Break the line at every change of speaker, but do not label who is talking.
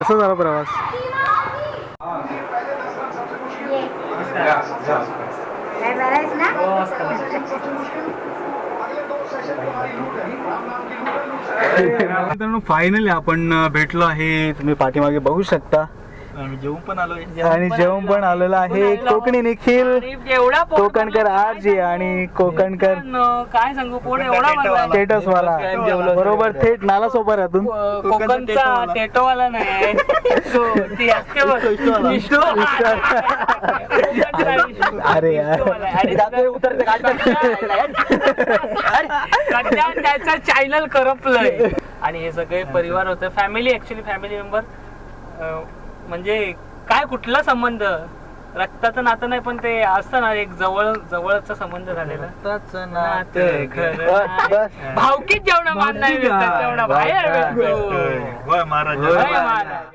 कसा झाला प्रवास? मित्रांनो फायनली आपण भेटलो आहे. तुम्ही पाठीमागे बघू शकता
आम्ही जेवून पण आलो
आणि जेवण पण आलेलं आहे. कोकणी निखिल, कोकणकर आजी आणि कोकणकर
काय सांगू पोट एवढा भरला.
स्टेटस वाला बरोबर थेट नाला सोपाऱ्यातून.
कोकणचा टेटोवाला नाही ती असते बघ, विष्णू.
अरे यार
त्याचा चॅनल करपलंय. आणि हे सगळे परिवार होते, फॅमिली, ऍक्च्युली फॅमिली मेंबर. म्हणजे काय कुठला संबंध, रक्ताचं नातं नाही पण ते असतं ना एक जवळचा संबंध झालेला. भावकीत जेवढा मान नाही तेवढा बाहेर.
महाराज.